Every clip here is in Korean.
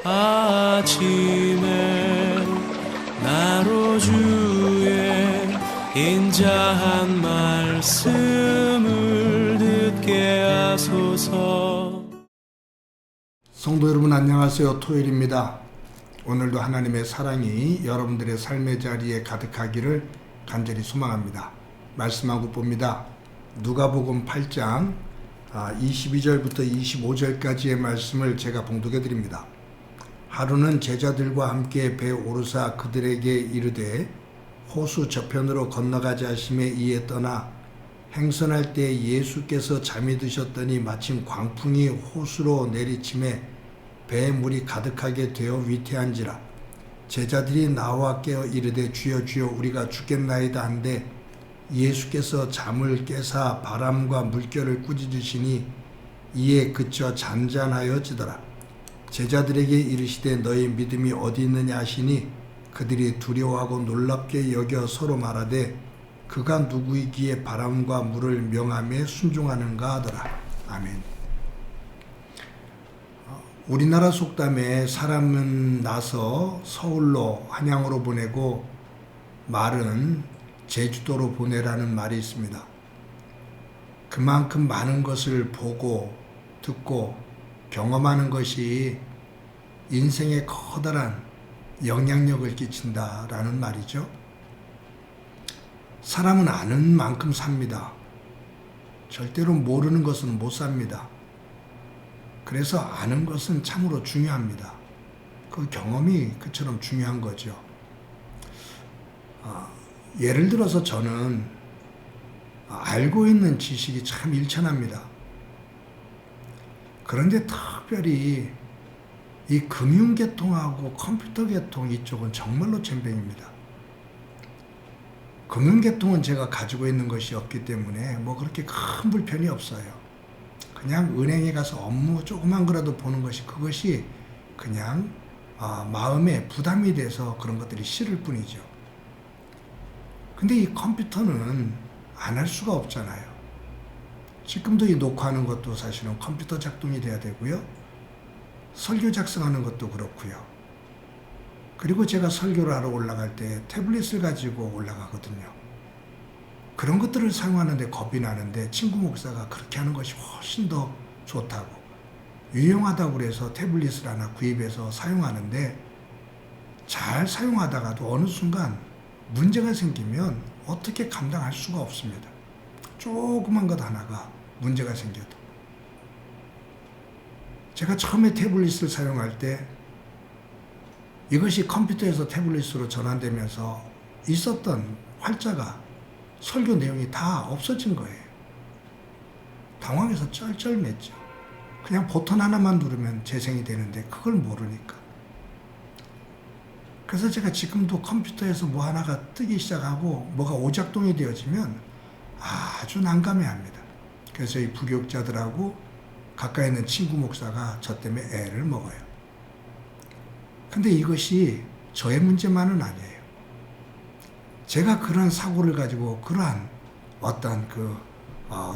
아침에 나로 주의 인자한 말씀을 듣게 하소서. 성도 여러분 안녕하세요. 토요일입니다. 오늘도 하나님의 사랑이 여러분들의 삶의 자리에 가득하기를 간절히 소망합니다. 말씀하고 봅니다. 누가복음 8장 22절부터 25절까지의 말씀을 제가 봉독해 드립니다. 하루는 제자들과 함께 배에 오르사 그들에게 이르되 호수 저편으로 건너가자 하시매 이에 떠나 행선할 때 예수께서 잠이 드셨더니 마침 광풍이 호수로 내리침에 배에 물이 가득하게 되어 위태한지라. 제자들이 나와 깨어 이르되 주여 주여 우리가 죽겠나이다 한데 예수께서 잠을 깨사 바람과 물결을 꾸짖으시니 이에 그쳐 잔잔하여지더라. 제자들에게 이르시되 너희 믿음이 어디 있느냐 하시니 그들이 두려워하고 놀랍게 여겨 서로 말하되 그가 누구이기에 바람과 물을 명하며 순종하는가 하더라. 아멘. 우리나라 속담에 사람은 나서 서울로 한양으로 보내고 말은 제주도로 보내라는 말이 있습니다. 그만큼 많은 것을 보고 듣고 경험하는 것이 인생에 커다란 영향력을 끼친다라는 말이죠. 사람은 아는 만큼 삽니다. 절대로 모르는 것은 못 삽니다. 그래서 아는 것은 참으로 중요합니다. 그 경험이 그처럼 중요한 거죠. 예를 들어서 저는 알고 있는 지식이 참 일천합니다. 그런데 특별히 이 금융계통하고 컴퓨터계통 이쪽은 정말로 젬병입니다. 금융계통은 제가 가지고 있는 것이 없기 때문에 뭐 그렇게 큰 불편이 없어요. 그냥 은행에 가서 업무 조그만 거라도 보는 것이 그것이 그냥 마음에 부담이 돼서 그런 것들이 싫을 뿐이죠. 근데 이 컴퓨터는 안 할 수가 없잖아요. 지금도 이 녹화하는 것도 사실은 컴퓨터 작동이 돼야 되고요. 설교 작성하는 것도 그렇고요. 그리고 제가 설교를 하러 올라갈 때 태블릿을 가지고 올라가거든요. 그런 것들을 사용하는데 겁이 나는데 친구 목사가 그렇게 하는 것이 훨씬 더 좋다고 유용하다고 그래서 태블릿을 하나 구입해서 사용하는데 잘 사용하다가도 어느 순간 문제가 생기면 어떻게 감당할 수가 없습니다. 조그만 것 하나가 문제가 생겨도. 제가 처음에 태블릿을 사용할 때 이것이 컴퓨터에서 태블릿으로 전환되면서 있었던 활자가 설교 내용이 다 없어진 거예요. 당황해서 쩔쩔맸죠. 그냥 버튼 하나만 누르면 재생이 되는데 그걸 모르니까. 그래서 제가 지금도 컴퓨터에서 뭐 하나가 뜨기 시작하고 뭐가 오작동이 되어지면 아주 난감해합니다. 그래서 이 부교육자들하고 가까이 있는 친구 목사가 저 때문에 애를 먹어요. 근데 이것이 저의 문제만은 아니에요. 제가 그런 사고를 가지고 그러한 어떤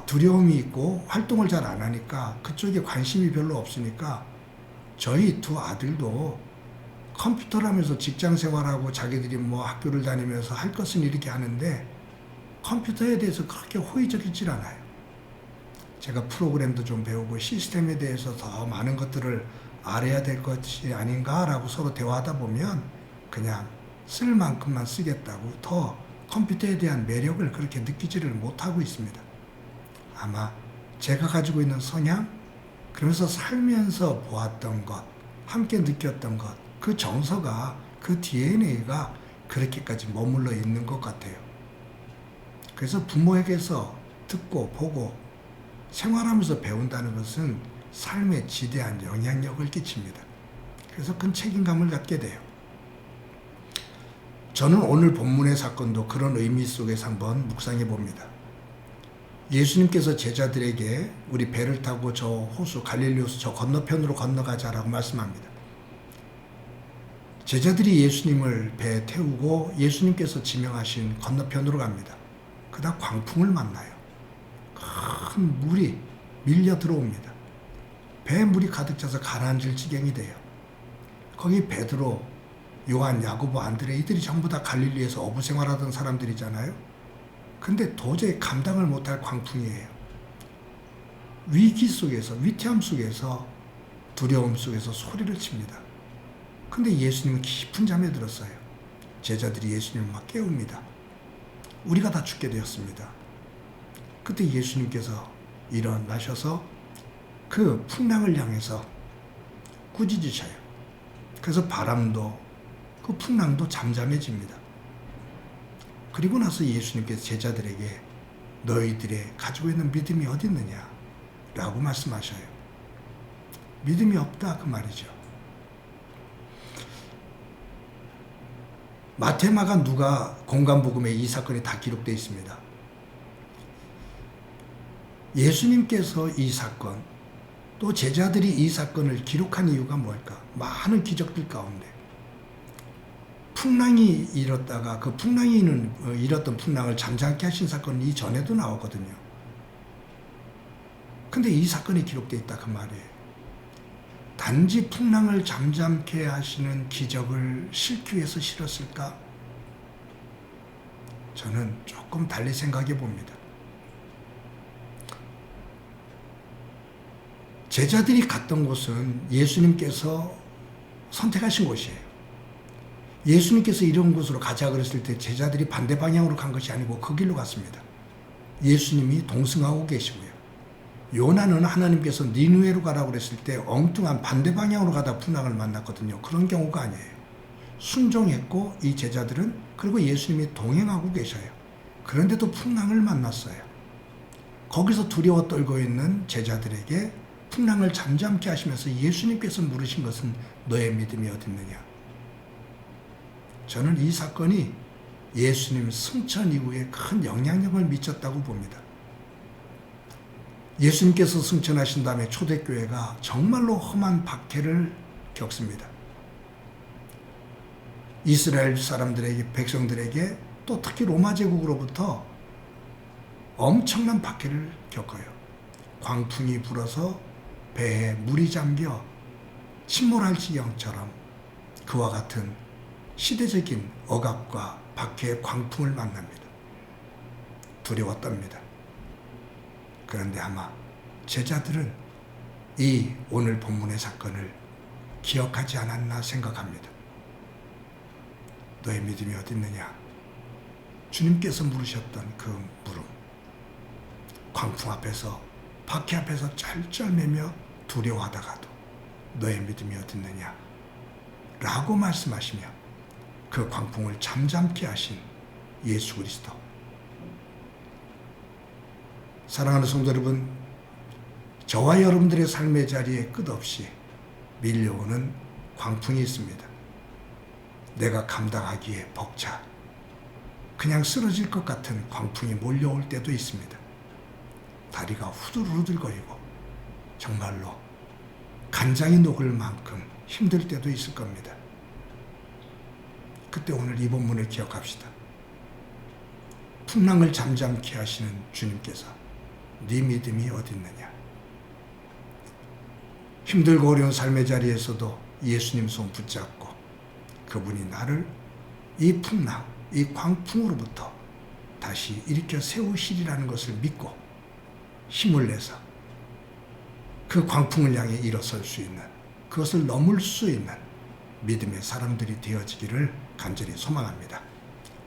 두려움이 있고 활동을 잘 안 하니까 그쪽에 관심이 별로 없으니까 저희 두 아들도 컴퓨터라면서 직장 생활하고 자기들이 뭐 학교를 다니면서 할 것은 이렇게 하는데 컴퓨터에 대해서 그렇게 호의적이질 않아요. 제가 프로그램도 좀 배우고 시스템에 대해서 더 많은 것들을 알아야 될 것이 아닌가라고 서로 대화하다 보면 그냥 쓸 만큼만 쓰겠다고 더 컴퓨터에 대한 매력을 그렇게 느끼지를 못하고 있습니다. 아마 제가 가지고 있는 성향, 그러면서 살면서 보았던 것, 함께 느꼈던 것, 그 정서가, 그 DNA가 그렇게까지 머물러 있는 것 같아요. 그래서 부모에게서 듣고 보고 생활하면서 배운다는 것은 삶에 지대한 영향력을 끼칩니다. 그래서 큰 책임감을 갖게 돼요. 저는 오늘 본문의 사건도 그런 의미 속에서 한번 묵상해 봅니다. 예수님께서 제자들에게 우리 배를 타고 저 호수, 갈릴리 호수 저 건너편으로 건너가자라고 말씀합니다. 제자들이 예수님을 배에 태우고 예수님께서 지명하신 건너편으로 갑니다. 그다음 광풍을 만나요. 큰 물이 밀려 들어옵니다. 배에 물이 가득 차서 가라앉을 지경이 돼요. 거기 베드로, 요한, 야고보, 안드레 이들이 전부 다 갈릴리에서 어부 생활하던 사람들이잖아요. 근데 도저히 감당을 못할 광풍이에요. 위기 속에서, 위태함 속에서, 두려움 속에서 소리를 칩니다. 근데 예수님은 깊은 잠에 들었어요. 제자들이 예수님을 막 깨웁니다. 우리가 다 죽게 되었습니다. 그때 예수님께서 일어나셔서 그 풍랑을 향해서 꾸짖으셔요. 그래서 바람도 그 풍랑도 잠잠해집니다. 그리고 나서 예수님께서 제자들에게 너희들의 가지고 있는 믿음이 어디 있느냐 라고 말씀하셔요. 믿음이 없다 그 말이죠. 마태, 마가, 누가 공간복음에 이 사건이 다 기록되어 있습니다. 예수님께서 이 사건, 또 제자들이 이 사건을 기록한 이유가 뭘까? 많은 기적들 가운데 풍랑이 일었다가 그 일었던 풍랑을 잠잠케 하신 사건은 이전에도 나오거든요. 근데 이 사건이 기록되어 있다 그 말이에요. 단지 풍랑을 잠잠케 하시는 기적을 실기 위해서 실었을까? 저는 조금 달리 생각해 봅니다. 제자들이 갔던 곳은 예수님께서 선택하신 곳이에요. 예수님께서 이런 곳으로 가자 그랬을 때 제자들이 반대 방향으로 간 것이 아니고 그 길로 갔습니다. 예수님이 동승하고 계시고요. 요나는 하나님께서 니느웨로 가라고 그랬을 때 엉뚱한 반대 방향으로 가다 풍랑을 만났거든요. 그런 경우가 아니에요. 순종했고 이 제자들은 그리고 예수님이 동행하고 계셔요. 그런데도 풍랑을 만났어요. 거기서 두려워 떨고 있는 제자들에게 풍랑을 잠잠케 하시면서 예수님께서 물으신 것은 너의 믿음이 어디 있느냐? 저는 이 사건이 예수님 승천 이후에 큰 영향력을 미쳤다고 봅니다. 예수님께서 승천하신 다음에 초대교회가 정말로 험한 박해를 겪습니다. 이스라엘 사람들에게, 백성들에게 또 특히 로마 제국으로부터 엄청난 박해를 겪어요. 광풍이 불어서 배에 물이 잠겨 침몰할 지경처럼 그와 같은 시대적인 억압과 박해의 광풍을 만납니다. 두려워 떱니다. 그런데 아마 제자들은 이 오늘 본문의 사건을 기억하지 않았나 생각합니다. 너의 믿음이 어디 있느냐? 주님께서 물으셨던 그 물음. 광풍 앞에서, 박해 앞에서 쩔쩔매며 두려워하다가도 너의 믿음이 어디 있느냐? 라고 말씀하시며 그 광풍을 잠잠케 하신 예수 그리스도. 사랑하는 성도 여러분, 저와 여러분들의 삶의 자리에 끝없이 밀려오는 광풍이 있습니다. 내가 감당하기에 벅차 그냥 쓰러질 것 같은 광풍이 몰려올 때도 있습니다. 다리가 후들후들거리고 정말로 간장이 녹을 만큼 힘들 때도 있을 겁니다. 그때 오늘 이 본문을 기억합시다. 풍랑을 잠잠케 하시는 주님께서 네 믿음이 어디 있느냐? 힘들고 어려운 삶의 자리에서도 예수님 손 붙잡고 그분이 나를 이 풍랑, 이 광풍으로부터 다시 일으켜 세우시리라는 것을 믿고 힘을 내서 그 광풍을 향해 일어설 수 있는, 그것을 넘을 수 있는 믿음의 사람들이 되어지기를 간절히 소망합니다.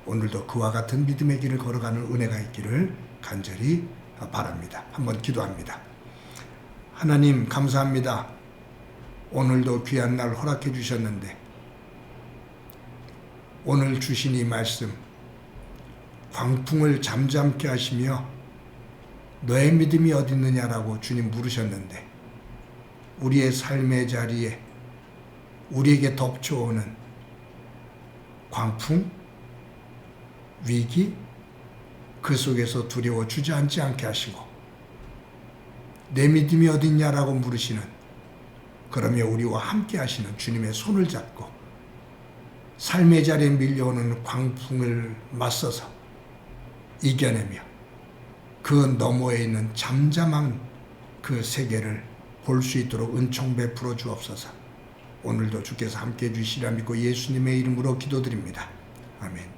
오늘도 그와 같은 믿음의 길을 걸어가는 은혜가 있기를 간절히 바랍니다. 한번 기도합니다. 하나님 감사합니다. 오늘도 귀한 날 허락해 주셨는데 오늘 주신 이 말씀, 광풍을 잠잠케 하시며 너의 믿음이 어디 있느냐라고 주님 물으셨는데 우리의 삶의 자리에 우리에게 덮쳐오는 광풍, 위기, 그 속에서 두려워 주저앉지 않게 하시고 내 믿음이 어디 있냐라고 물으시는, 그러며 우리와 함께 하시는 주님의 손을 잡고 삶의 자리에 밀려오는 광풍을 맞서서 이겨내며 그 너머에 있는 잠잠한 그 세계를 볼 수 있도록 은총 베풀어 주옵소서. 오늘도 주께서 함께해 주시리라 믿고 예수님의 이름으로 기도드립니다. 아멘.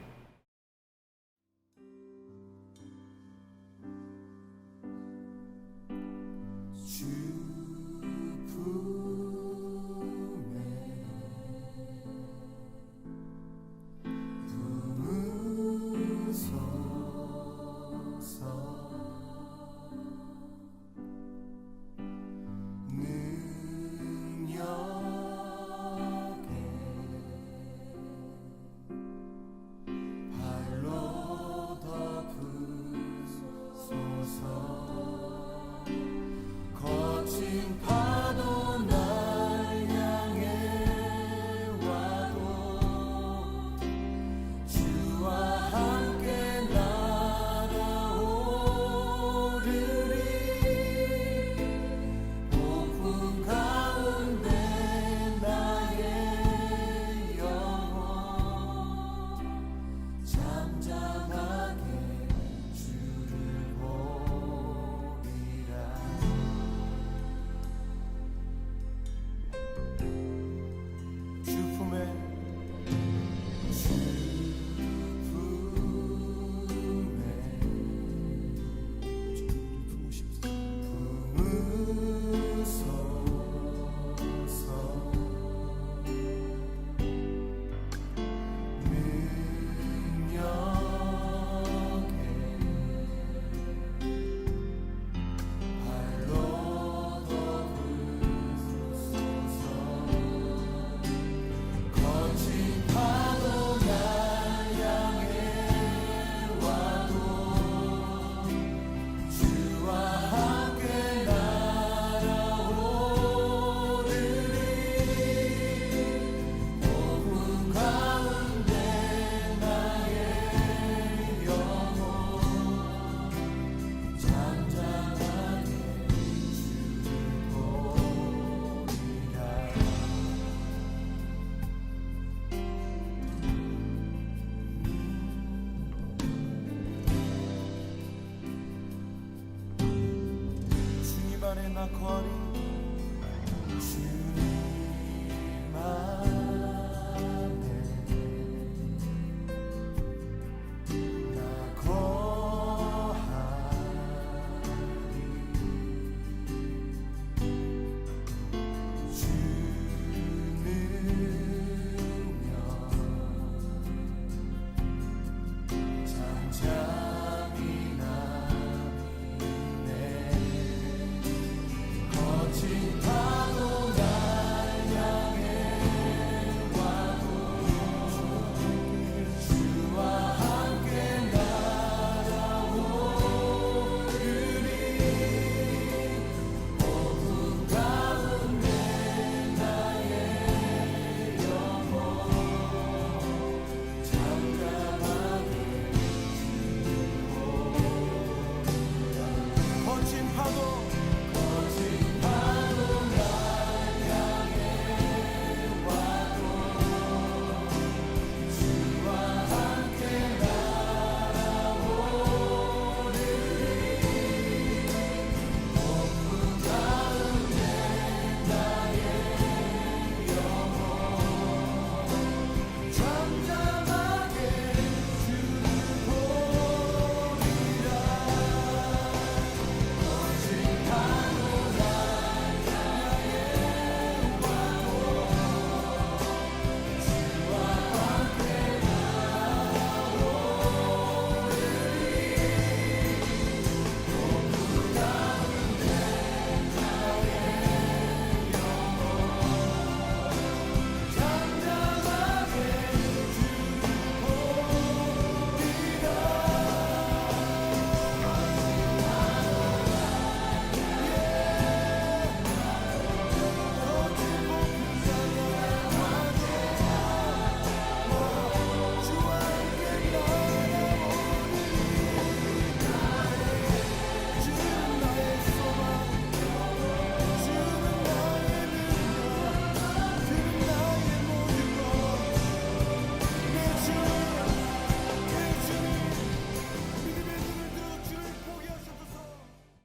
나 거리